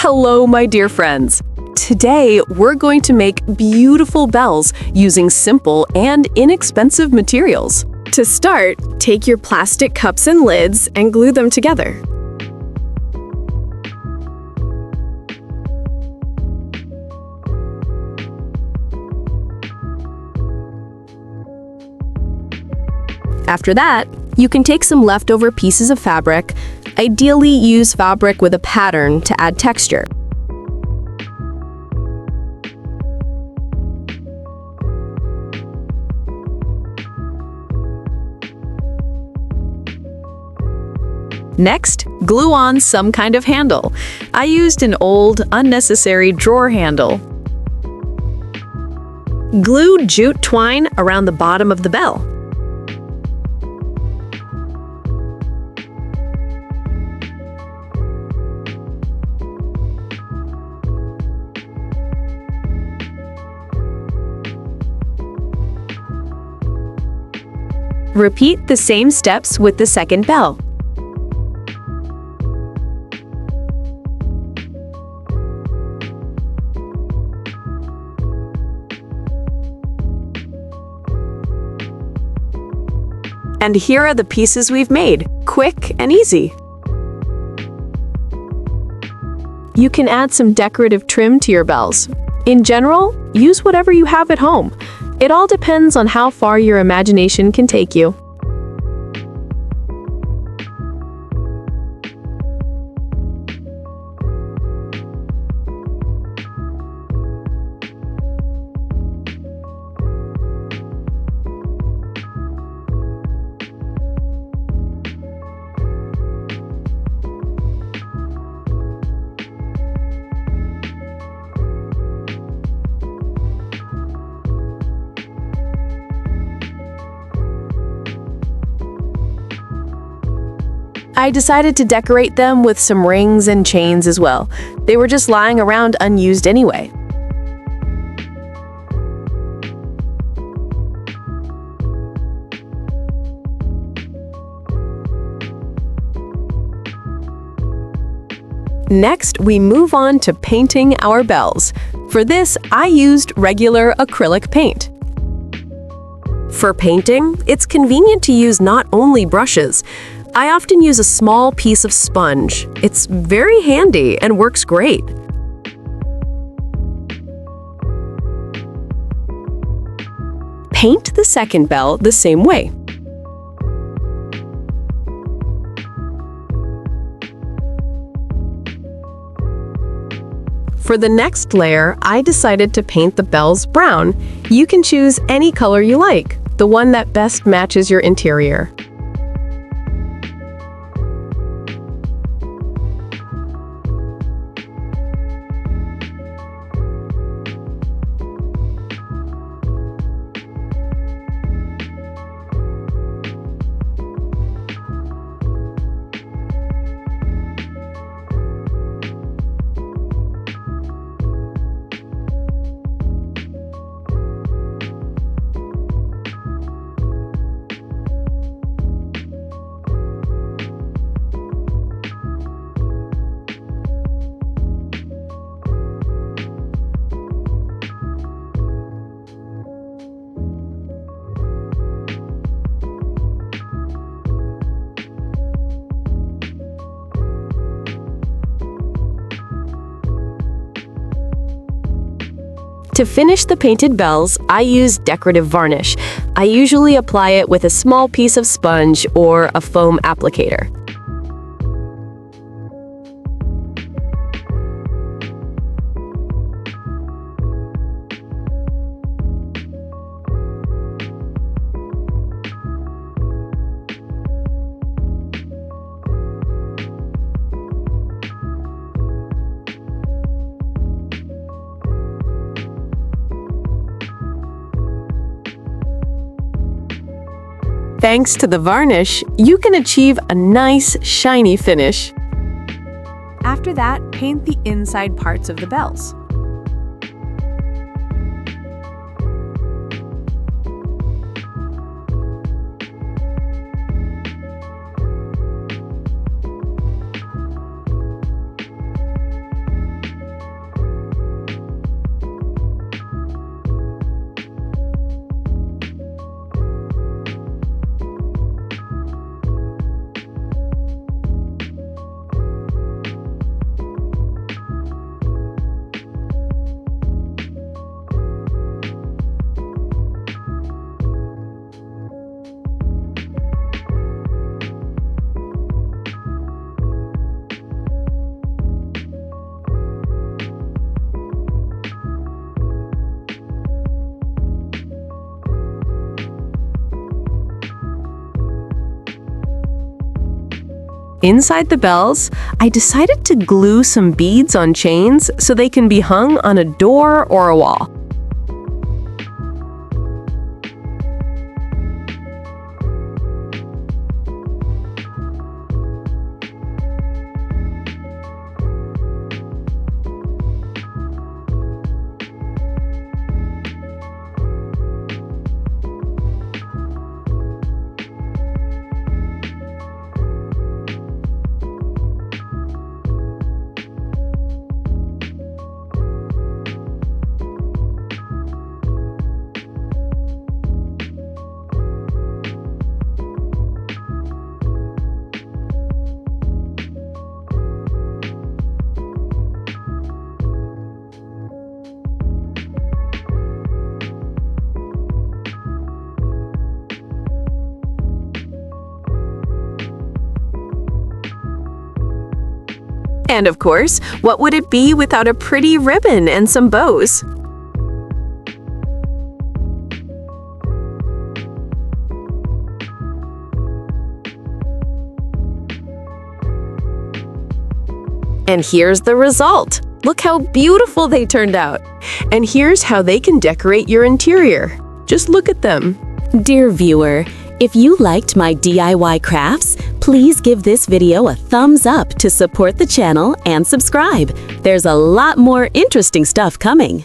Hello, my dear friends. Today, we're going to make beautiful bells using simple and inexpensive materials. To start, take your plastic cups and lids and glue them together. After that, you can take some leftover pieces of fabric. Ideally, use fabric with a pattern to add texture. Next, glue on some kind of handle. I used an old, unnecessary drawer handle. Glue jute twine around the bottom of the bell. Repeat the same steps with the second bell. And here are the pieces we've made, quick and easy. You can add some decorative trim to your bells. In general, use whatever you have at home. It all depends on how far your imagination can take you. I decided to decorate them with some rings and chains as well. They were just lying around unused anyway. Next, we move on to painting our bells. For this, I used regular acrylic paint. For painting, it's convenient to use not only brushes. I often use a small piece of sponge. It's very handy and works great. Paint the second bell the same way. For the next layer, I decided to paint the bells brown. You can choose any color you like, the one that best matches your interior. To finish the painted bells, I use decorative varnish. I usually apply it with a small piece of sponge or a foam applicator. Thanks to the varnish, you can achieve a nice, shiny finish. After that, paint the inside parts of the bells. Inside the bells, I decided to glue some beads on chains so they can be hung on a door or a wall. And of course, what would it be without a pretty ribbon and some bows? And here's the result. Look how beautiful they turned out. And here's how they can decorate your interior. Just look at them. Dear viewer, if you liked my DIY crafts, please give this video a thumbs up to support the channel and subscribe. There's a lot more interesting stuff coming.